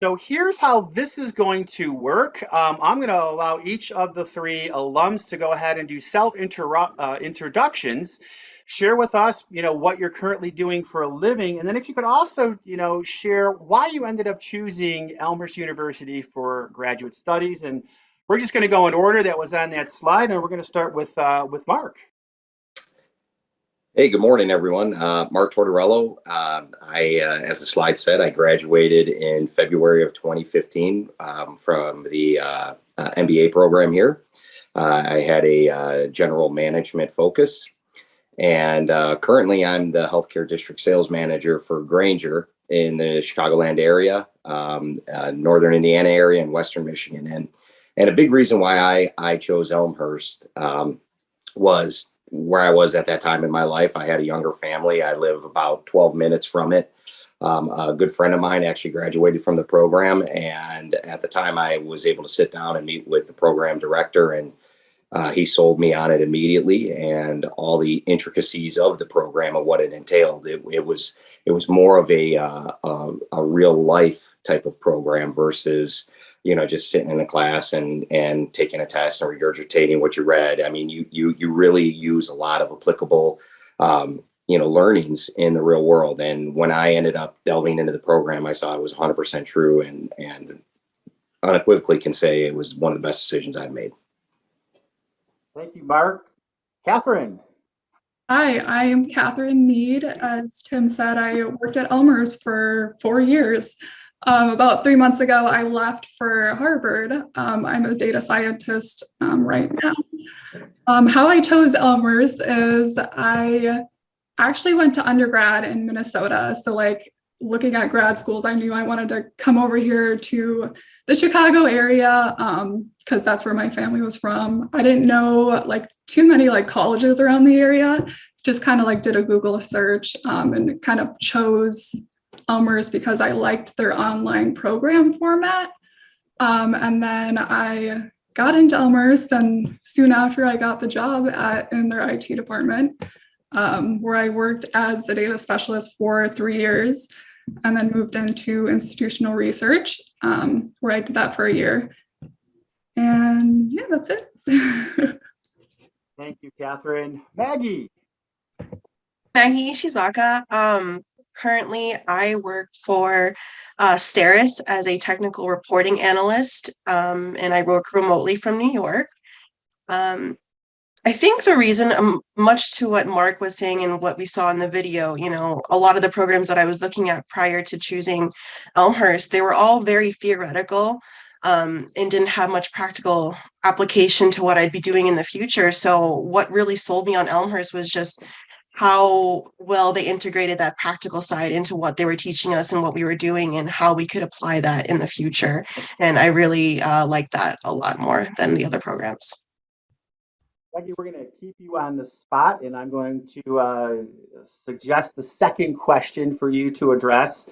So here's how this is going to work. I'm going to allow each of the three alums to go ahead and do introductions, share with us, what you're currently doing for a living, and then if you could also, share why you ended up choosing Elmhurst University for graduate studies. And we're just going to go in order that was on that slide, and we're going to start with Mark. Hey, good morning, everyone. Mark Tortorello. As the slide said, I graduated in February of 2015 from the MBA program here. I had a general management focus, and currently I'm the healthcare district sales manager for Granger in the Chicagoland area, Northern Indiana area, and Western Michigan. And a big reason why I chose Elmhurst was where I was at that time in my life. I had a younger family. I live about 12 minutes from it. A good friend of mine actually graduated from the program. And at the time I was able to sit down and meet with the program director, and he sold me on it immediately, and all the intricacies of the program and what it entailed. It was more of a real life type of program versus just sitting in a class and taking a test and regurgitating what you read. I mean, you really use a lot of applicable, learnings in the real world. And when I ended up delving into the program, I saw it was 100% true, and unequivocally can say it was one of the best decisions I've made. Thank you, Mark. Catherine. Hi, I am Catherine Mead. As Tim said, I worked at Elmhurst for 4 years. About 3 months ago, I left for Harvard. I'm a data scientist right now. How I chose Elmhurst is I actually went to undergrad in Minnesota. So looking at grad schools, I knew I wanted to come over here to the Chicago area because that's where my family was from. I didn't know too many colleges around the area, just kind of did a Google search and kind of chose Elmhurst because I liked their online program format. And then I got into Elmhurst, and soon after I got the job in their IT department, where I worked as a data specialist for 3 years, and then moved into institutional research, where I did that for a year. And yeah, that's it. Thank you, Catherine. Maggie. Maggie Ishizaka. Currently, I work for Steris as a technical reporting analyst, and I work remotely from New York. I think the reason, much to what Mark was saying and what we saw in the video, a lot of the programs that I was looking at prior to choosing Elmhurst, they were all very theoretical and didn't have much practical application to what I'd be doing in the future. So what really sold me on Elmhurst was just how well they integrated that practical side into what they were teaching us and what we were doing and how we could apply that in the future. And I really like that a lot more than the other programs. Becky, we're going to keep you on the spot, and I'm going to suggest the second question for you to address.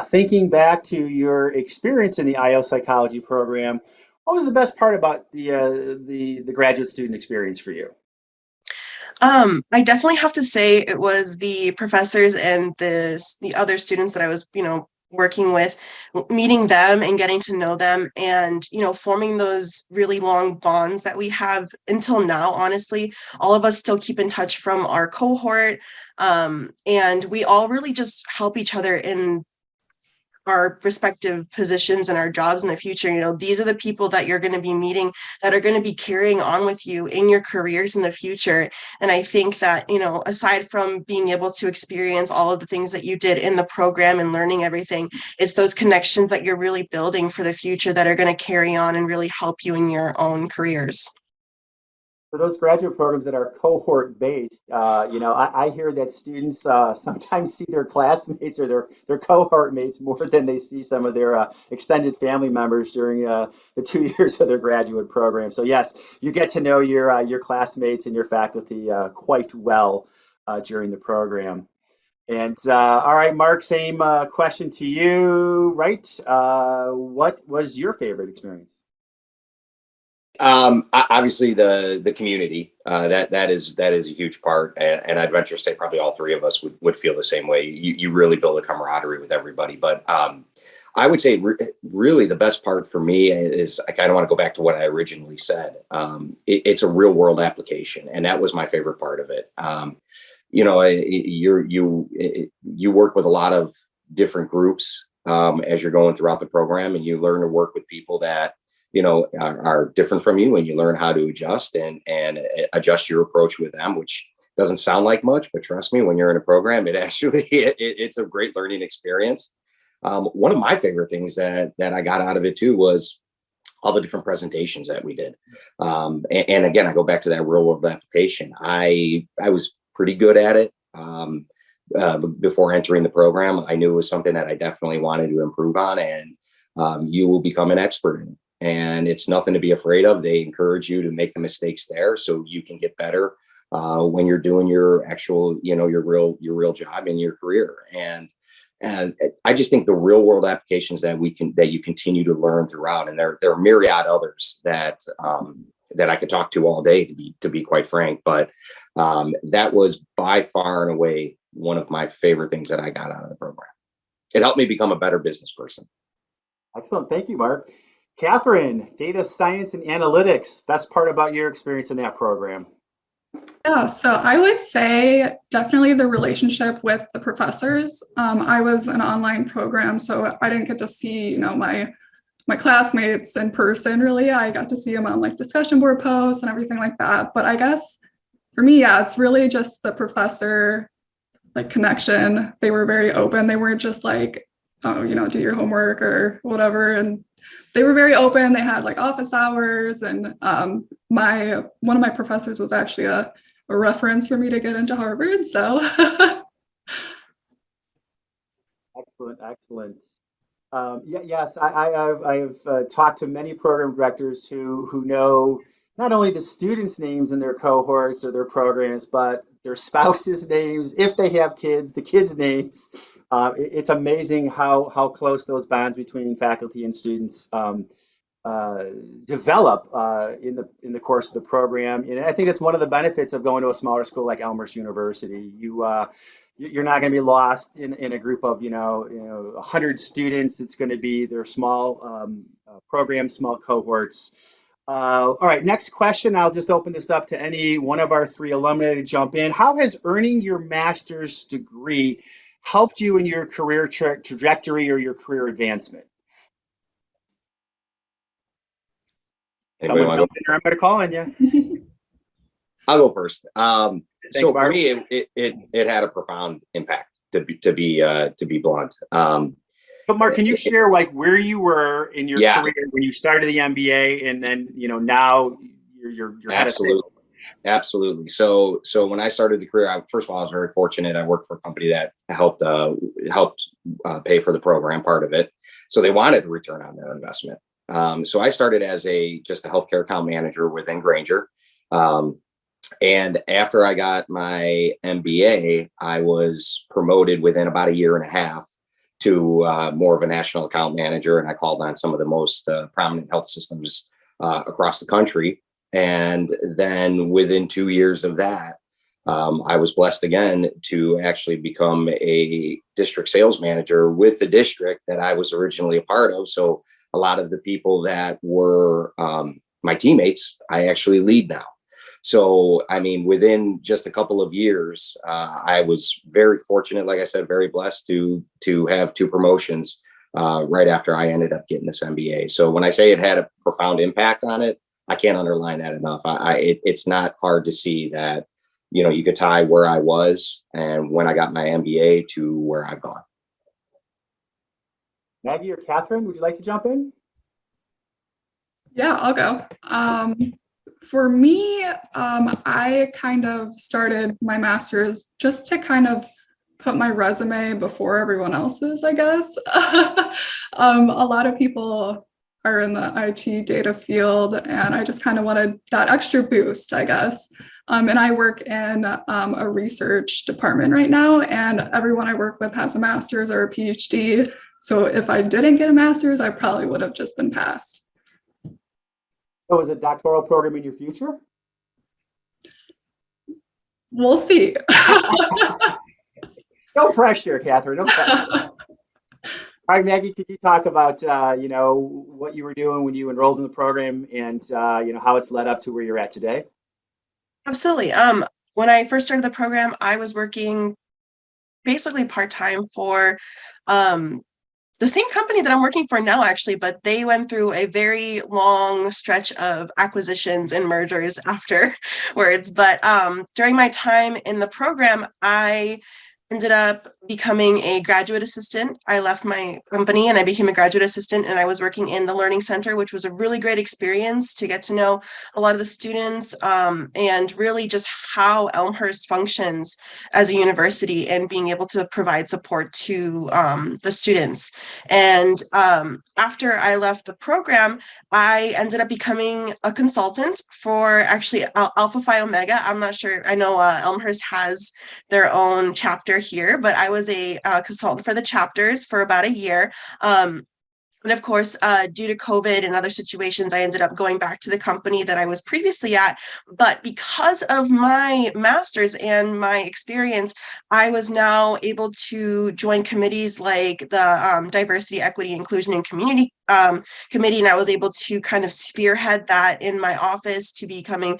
Thinking back to your experience in the IO psychology program, what was the best part about the graduate student experience for you? I definitely have to say it was the professors and the other students that I was, working with, meeting them and getting to know them, and forming those really long bonds that we have until now. Honestly, all of us still keep in touch from our cohort, and we all really just help each other in our respective positions and our jobs in the future. These are the people that you're going to be meeting that are going to be carrying on with you in your careers in the future. And I think that, aside from being able to experience all of the things that you did in the program and learning everything, it's those connections that you're really building for the future that are going to carry on and really help you in your own careers. For those graduate programs that are cohort based, I hear that students sometimes see their classmates or their cohort mates more than they see some of their extended family members during the 2 years of their graduate program. So yes, you get to know your classmates and your faculty quite well during the program. And all right, Mark, same question to you, right? What was your favorite experience? Obviously the community, that is a huge part, and I'd venture to say probably all three of us would feel the same way. You really build a camaraderie with everybody. But I would say really the best part for me is I kind of want to go back to what I originally said. It's a real world application, and that was my favorite part of it. You work with a lot of different groups as you're going throughout the program, and you learn to work with people that are different from you, and you learn how to adjust and adjust your approach with them, which doesn't sound like much, but trust me, when you're in a program, it's a great learning experience. One of my favorite things that I got out of it too was all the different presentations that we did. And again, I go back to that real world application. I was pretty good at it before entering the program. I knew it was something that I definitely wanted to improve on, and you will become an expert in it. And it's nothing to be afraid of. They encourage you to make the mistakes there so you can get better when you're doing your actual, your real job in your career. And I just think the real world applications that you continue to learn throughout, and there are myriad others that I could talk to all day, to be quite frank. But that was by far and away one of my favorite things that I got out of the program. It helped me become a better business person. Excellent. Thank you, Mark. Catherine, data science and analytics, best part about your experience in that program? Yeah, so I would say definitely the relationship with the professors. I was an online program, so I didn't get to see, my classmates in person, really. I got to see them on like discussion board posts and everything like that. But I guess for me, yeah, it's really just the professor like connection. They were very open. They weren't just like, oh, do your homework or whatever. And they were very open. They had like office hours, and one of my professors was actually a reference for me to get into Harvard. So Excellent. Yes, I've talked to many program directors who know not only the students' names in their cohorts or their programs, but their spouses' names, if they have kids, the kids' names. It's amazing how close those bonds between faculty and students develop in the course of the program. And I think that's one of the benefits of going to a smaller school like Elmhurst University. You're not going to be lost in a group of 100 students. It's going to be their small programs, small cohorts. All right, next question. I'll just open this up to any one of our three alumni to jump in. How has earning your master's degree helped you in your career trajectory or your career advancement? Someone jump in, or I'm going to call on you. I'll go first. So Mark. for me, it had a profound impact, to be blunt. But Mark, can you share like where you were in your career when you started the MBA, and then now you're head of sales? Absolutely. So when I started the career, first of all, I was very fortunate. I worked for a company that helped pay for the program, part of it. So they wanted a return on their investment. So I started as just a healthcare account manager within Granger. And after I got my MBA, I was promoted within about a year and a half to more of a national account manager. And I called on some of the most prominent health systems across the country. And then within 2 years of that, I was blessed again to actually become a district sales manager with the district that I was originally a part of. So a lot of the people that were my teammates, I actually lead now. So, I mean, within just a couple of years, I was very fortunate, like I said, very blessed to have 2 promotions right after I ended up getting this MBA. So when I say it had a profound impact on it, I can't underline that enough. It's not hard to see that, you could tie where I was and when I got my MBA to where I've gone. Maggie or Catherine, would you like to jump in? Yeah, I'll go. For me, I kind of started my master's just to kind of put my resume before everyone else's, I guess. A lot of people are in the IT data field, and I just kind of wanted that extra boost, I guess. And I work in a research department right now, and everyone I work with has a master's or a PhD. So if I didn't get a master's, I probably would have just been passed. So is a doctoral program in your future? We'll see. No pressure, Catherine. No pressure. All right, Maggie, could you talk about what you were doing when you enrolled in the program and how it's led up to where you're at today? Absolutely. When I first started the program, I was working basically part-time for um, the same company that I'm working for now, actually, but they went through a very long stretch of acquisitions and mergers afterwards. But during my time in the program, I ended up becoming a graduate assistant. I left my company and I became a graduate assistant, and I was working in the Learning Center, which was a really great experience to get to know a lot of the students, and really just how Elmhurst functions as a university and being able to provide support to the students. And after I left the program, I ended up becoming a consultant for actually Alpha Phi Omega. I'm not sure. I know Elmhurst has their own chapter here, but I was a consultant for the chapters for about a year. And of course, due to COVID and other situations, I ended up going back to the company that I was previously at. But because of my master's and my experience, I was now able to join committees like the Diversity, Equity, Inclusion, and Community Committee. And I was able to kind of spearhead that in my office to becoming,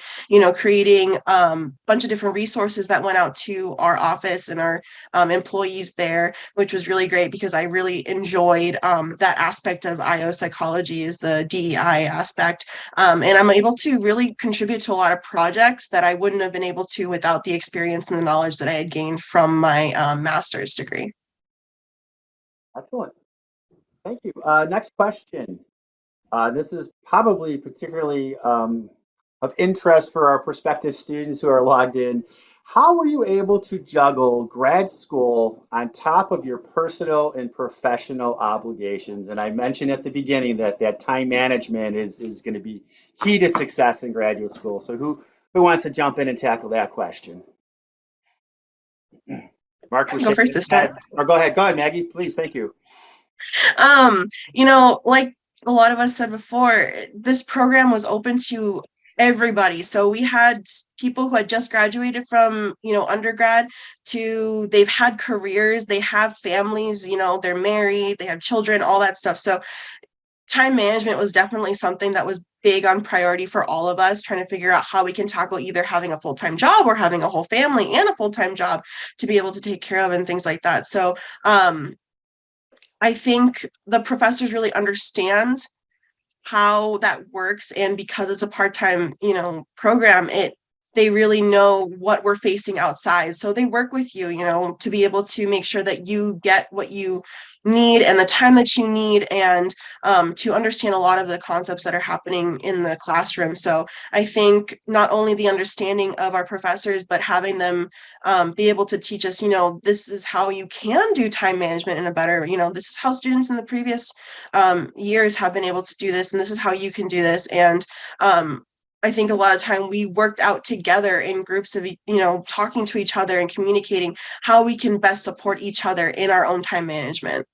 creating a bunch of different resources that went out to our office and our employees there, which was really great because I really enjoyed that aspect of IO psychology, is the DEI aspect. And I'm able to really contribute to a lot of projects that I wouldn't have been able to without the experience and the knowledge that I had gained from my master's degree. Excellent. Thank you. Next question. This is probably particularly of interest for our prospective students who are logged in. How were you able to juggle grad school on top of your personal and professional obligations? And I mentioned at the beginning that time management is going to be key to success in graduate school. So who wants to jump in and tackle that question? Mark, I you're can go shaking first your this time. head. Or go ahead. Go ahead, Maggie, please. Thank you. Um, like a lot of us said before, this program was open to everybody. So we had people who had just graduated from, undergrad to they've had careers, they have families, they're married, they have children, all that stuff. So time management was definitely something that was big on priority for all of us, trying to figure out how we can tackle either having a full-time job or having a whole family and a full-time job to be able to take care of and things like that. So I think the professors really understand how that works, and because it's a part-time program, they really know what we're facing outside, so they work with you to be able to make sure that you get what you need and the time that you need, and to understand a lot of the concepts that are happening in the classroom. So I think not only the understanding of our professors, but having them be able to teach us, this is how you can do time management in a better, this is how students in the previous years have been able to do this, and this is how you can do this. And I think a lot of time we worked out together in groups of, talking to each other and communicating how we can best support each other in our own time management.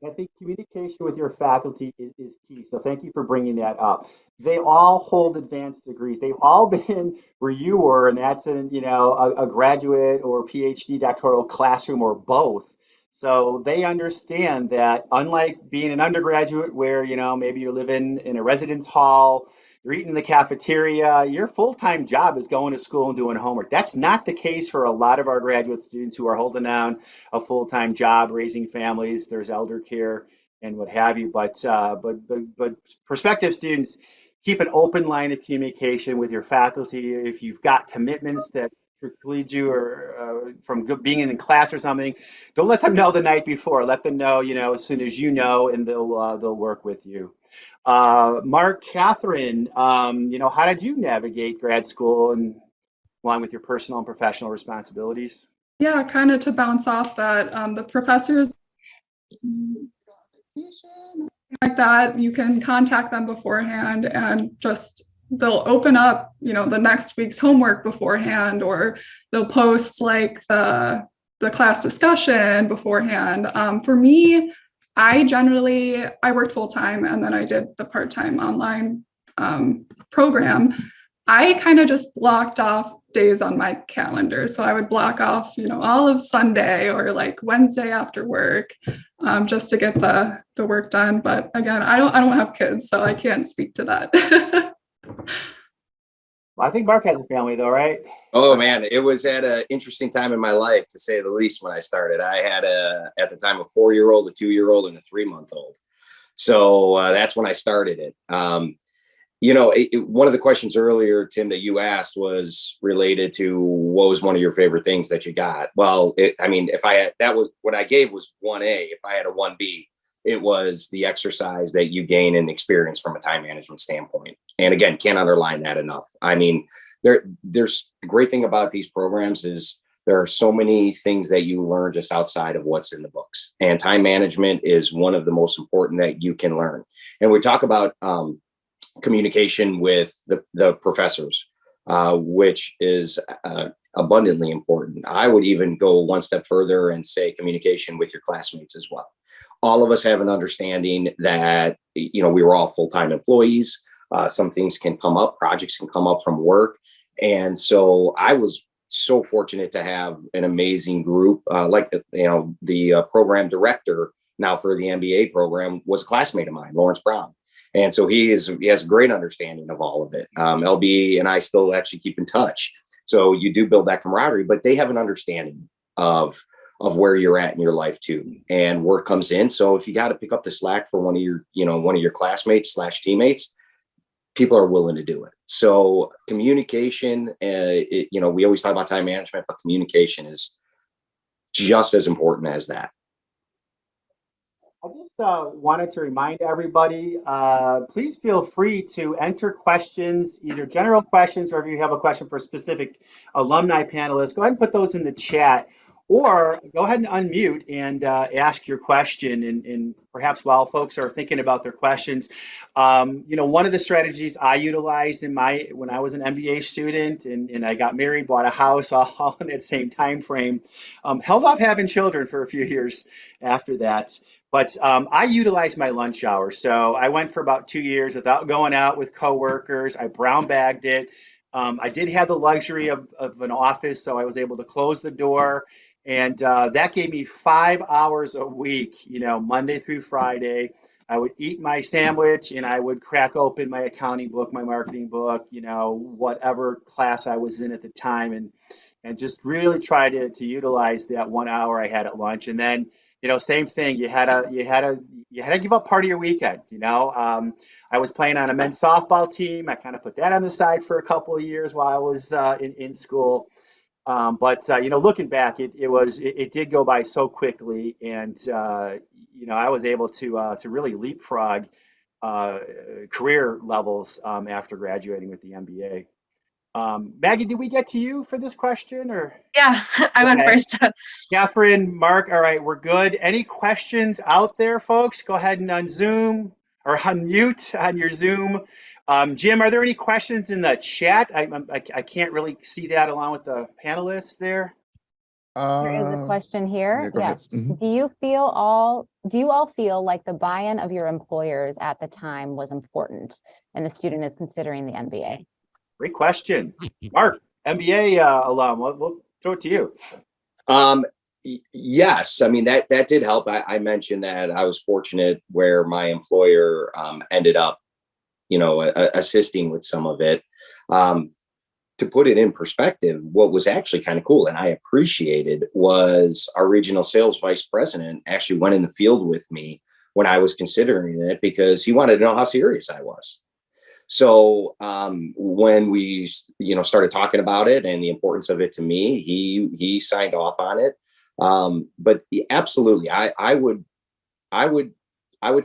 I think communication with your faculty is key. So thank you for bringing that up. They all hold advanced degrees. They've all been where you were, and that's in a graduate or PhD doctoral classroom or both. So they understand that unlike being an undergraduate where maybe you're living in a residence hall, you're eating in the cafeteria, your full-time job is going to school and doing homework. That's not the case for a lot of our graduate students who are holding down a full-time job, raising families. There's elder care and what have you. But prospective students, keep an open line of communication with your faculty. If you've got commitments that preclude you or from being in class or something, don't let them know the night before. Let them know, as soon as you know, and they'll work with you. Mark, Catherine, how did you navigate grad school and along with your personal and professional responsibilities? Yeah, kind of to bounce off that, the professors like that, you can contact them beforehand and just they'll open up, the next week's homework beforehand, or they'll post like the class discussion beforehand. For me, I worked full time and then I did the part time online program. I kind of just blocked off days on my calendar. So I would block off, all of Sunday or like Wednesday after work, just to get the work done. But again, I don't have kids, so I can't speak to that. Well, I think Mark has a family though, right? Oh man, it was at an interesting time in my life, to say the least, when I started. I had at the time, a 4-year-old, a 2-year-old, and a 3-month-old. So that's when I started it. One of the questions earlier, Tim, that you asked was related to what was one of your favorite things that you got. Well, if I had, that was what I gave was 1A. If I had a 1B, it was the exercise that you gain and experience from a time management standpoint. And again, can't underline that enough. I mean, there's the great thing about these programs is there are so many things that you learn just outside of what's in the books. And time management is one of the most important that you can learn. And we talk about communication with the professors, which is abundantly important. I would even go one step further and say communication with your classmates as well. All of us have an understanding that, we were all full-time employees. Some things can come up, projects can come up from work. And so I was so fortunate to have an amazing group, the program director now for the MBA program was a classmate of mine, Lawrence Brown. And so he has a great understanding of all of it. LB and I still actually keep in touch. So you do build that camaraderie, but they have an understanding of where you're at in your life too. And work comes in. So if you got to pick up the slack for one of your classmates / teammates, people are willing to do it. So communication, we always talk about time management, but communication is just as important as that. I just wanted to remind everybody, please feel free to enter questions, either general questions or if you have a question for a specific alumni panelist, go ahead and put those in the chat, or go ahead and unmute and ask your question. And perhaps while folks are thinking about their questions, one of the strategies I utilized when I was an MBA student and I got married, bought a house all in that same time frame, held off having children for a few years after that. But I utilized my lunch hour. So I went for about 2 years without going out with coworkers. I brown bagged it. I did have the luxury of an office, so I was able to close the door. And that gave me 5 hours a week, Monday through Friday. I would eat my sandwich and I would crack open my accounting book, my marketing book, whatever class I was in at the time, and just really try to utilize that 1 hour I had at lunch. And then same thing. You had to give up part of your weekend. I was playing on a men's softball team. I kind of put that on the side for a couple of years while I was in school. But looking back, it did go by so quickly, and I was able to really leapfrog career levels after graduating with the MBA. Maggie, did we get to you for this question or? Yeah, I went Okay. first. Catherine, Mark, all right, we're good. Any questions out there, folks? Go ahead and unzoom or unmute on your Zoom. Jim, are there any questions in the chat? I can't really see that along with the panelists there. There is a question here. Yeah, Yes. Do you all feel like the buy-in of your employers at the time was important and the student is considering the MBA? Great question. Mark, MBA alum, we'll throw it to you. Yes, I mean that did help. I mentioned that I was fortunate where my employer ended up, assisting with some of it. To put it in perspective, what was actually kind of cool and I appreciated was our regional sales vice president actually went in the field with me when I was considering it because he wanted to know how serious I was. So when we, started talking about it and the importance of it to me, he signed off on it. But absolutely, I would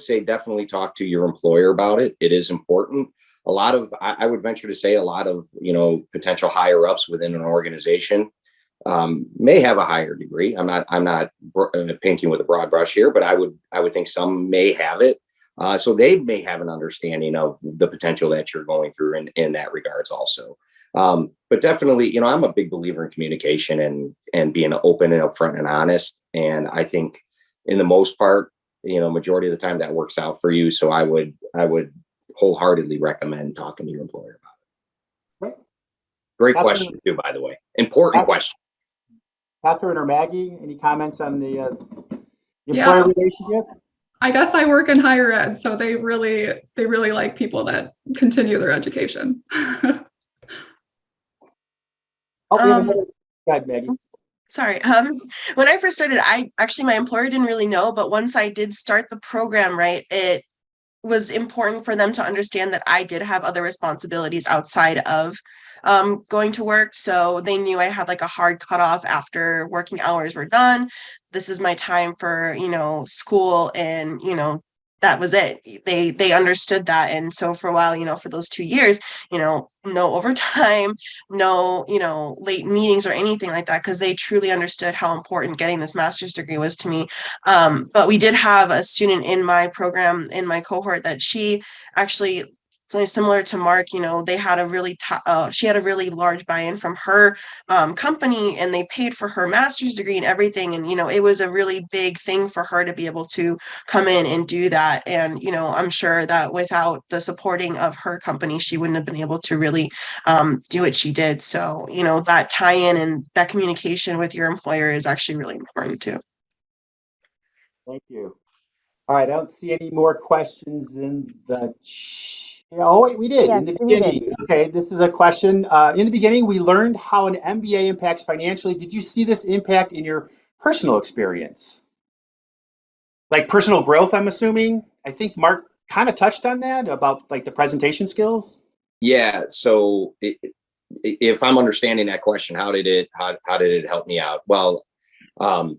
say definitely talk to your employer about it. It is important. I would venture to say a lot of, potential higher ups within an organization may have a higher degree. I'm not painting with a broad brush here, but I would think some may have it. So they may have an understanding of the potential that you're going through in that regards also. But definitely, I'm a big believer in communication and being open and upfront and honest. And I think in the most part, majority of the time that works out for you. So I would wholeheartedly recommend talking to your employer about it. Great Catherine, question too, by the way. Important Catherine, question. Catherine or Maggie, any comments on the Yeah, employer relationship? I guess I work in higher ed, so they really like people that continue their education. Oh, we have Um, another. Go ahead, Maggie. Sorry. When I first started, I actually, my employer didn't really know, but once I did start the program, right, it was important for them to understand that I did have other responsibilities outside of going to work. So they knew I had like a hard cutoff after working hours were done. This is my time for, school, and, that was it. They understood that. And so for a while, for those 2 years, no overtime, no, late meetings or anything like that, because they truly understood how important getting this master's degree was to me. But we did have a student in my program, in my cohort, that she actually, something similar to Mark, they had she had a really large buy-in from her company, and they paid for her master's degree and everything. And, it was a really big thing for her to be able to come in and do that. And, I'm sure that without the supporting of her company, she wouldn't have been able to really do what she did. So, that tie-in and that communication with your employer is actually really important too. Thank you. All right, I don't see any more questions in the Oh, wait, we did yes, in the you did. beginning. Okay, this is a question. In the beginning, we learned how an MBA impacts financially. Did you see this impact in your personal experience? Like personal growth, I'm assuming. I think Mark kind of touched on that about like the presentation skills. Yeah. So if I'm understanding that question, how did it help me out? Well, um,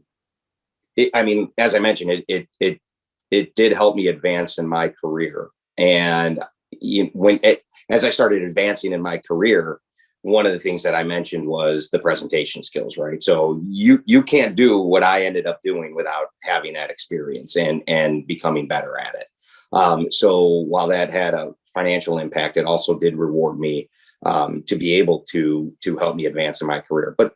I mean, as I mentioned, it did help me advance in my career. And as I started advancing in my career, one of the things that I mentioned was the presentation skills, right? So you can't do what I ended up doing without having that experience and becoming better at it. So while that had a financial impact, it also did reward me to be able to help me advance in my career. But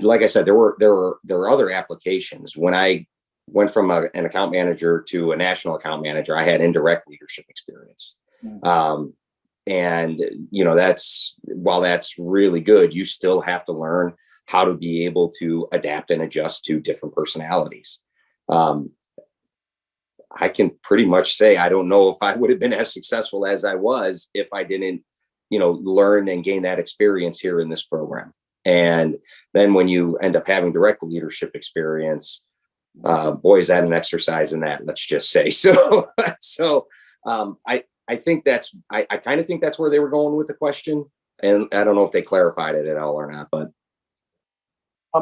like I said, there were other applications. When I went from an account manager to a national account manager, I had indirect leadership experience. Um, and that's, while that's really good, you still have to learn how to be able to adapt and adjust to different personalities. Um, I can pretty much say I don't know if I would have been as successful as I was if I didn't, learn and gain that experience here in this program. And then when you end up having direct leadership experience, boy, is that an exercise in that, let's just say. So, I think I kind of think that's where they were going with the question. And I don't know if they clarified it at all or not, but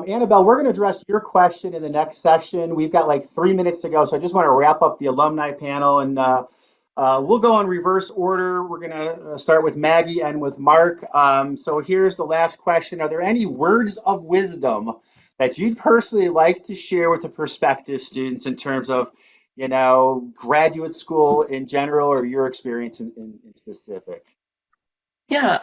Annabelle, we're going to address your question in the next session. We've got like 3 minutes to go, so I just want to wrap up the alumni panel, and we'll go in reverse order. We're going to start with Maggie and with Mark. So here's the last question. Are there any words of wisdom that you'd personally like to share with the prospective students in terms of, graduate school in general or your experience in specific? Yeah,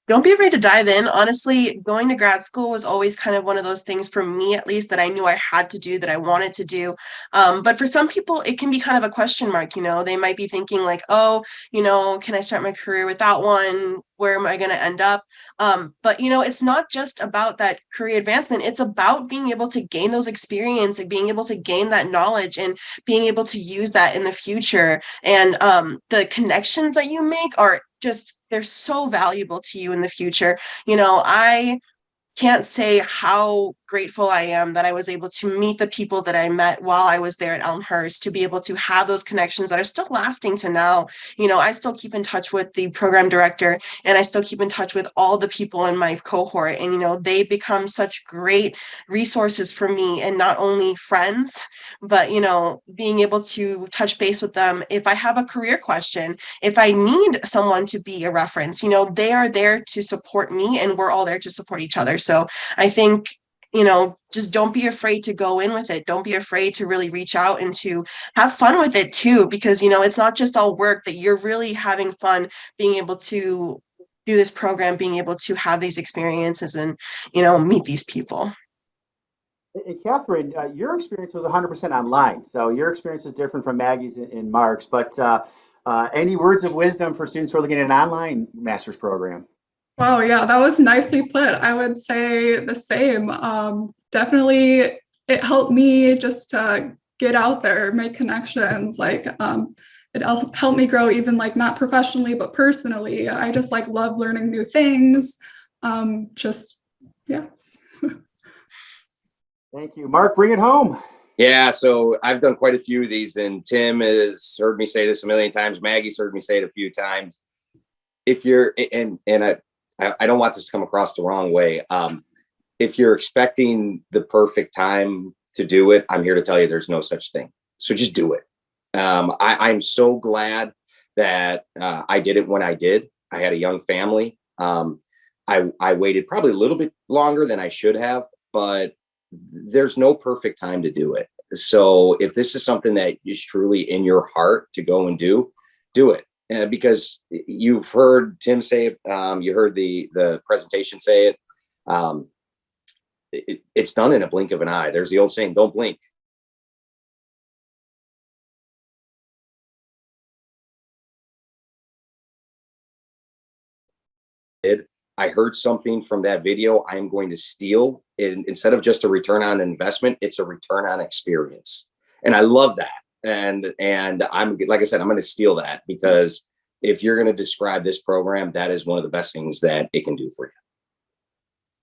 don't be afraid to dive in. Honestly, going to grad school was always kind of one of those things for me, at least, that I knew I had to do, that I wanted to do. But for some people, it can be kind of a question mark. They might be thinking like, oh, can I start my career without one? Where am I going to end up? But it's not just about that career advancement. It's about being able to gain those experience and being able to gain that knowledge and being able to use that in the future. And the connections that you make are just, they're so valuable to you in the future. I can't say how grateful I am that I was able to meet the people that I met while I was there at Elmhurst, to be able to have those connections that are still lasting to now. I still keep in touch with the program director, and I still keep in touch with all the people in my cohort. And, they become such great resources for me, and not only friends, but, being able to touch base with them if I have a career question, if I need someone to be a reference, they are there to support me, and we're all there to support each other. So I think, just don't be afraid to go in with it. Don't be afraid to really reach out and to have fun with it too, because, it's not just all work, that you're really having fun being able to do this program, being able to have these experiences and, meet these people. And Catherine, your experience was 100% online, so your experience is different from Maggie's and Mark's. But any words of wisdom for students who are looking at an online master's program? Wow, yeah, that was nicely put. I would say the same. Definitely, it helped me just to get out there, make connections. Like, it helped me grow, even like not professionally, but personally. I just like love learning new things. Just, yeah. Thank you. Mark, bring it home. Yeah, so I've done quite a few of these, and Tim has heard me say this a million times. Maggie's heard me say it a few times. If you're and I don't want this to come across the wrong way. If you're expecting the perfect time to do it, I'm here to tell you there's no such thing. So just do it. I'm so glad that I did it when I did. I had a young family. I waited probably a little bit longer than I should have, but there's no perfect time to do it. So if this is something that is truly in your heart to go and do it. Because you've heard Tim say it, you heard the presentation say it. Um, it's done in a blink of an eye. There's the old saying, "Don't blink." I heard something from that video I am going to steal. Instead of just a return on investment, it's a return on experience. And I love that. And I'm, like I said, I'm going to steal that, because if you're going to describe this program, that is one of the best things that it can do for you.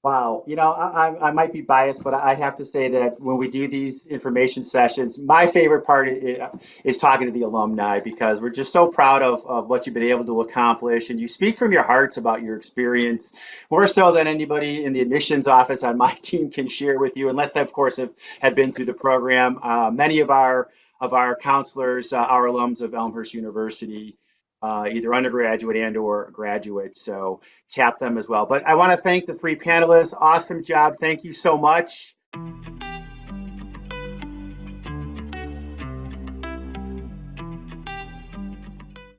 Wow. I might be biased, but I have to say that when we do these information sessions, my favorite part is talking to the alumni, because we're just so proud of what you've been able to accomplish. And you speak from your hearts about your experience more so than anybody in the admissions office on my team can share with you, unless they, of course, have been through the program. Many of our counselors are alums of Elmhurst University, either undergraduate and or graduate. So tap them as well. But I want to thank the three panelists. Awesome job. Thank you so much.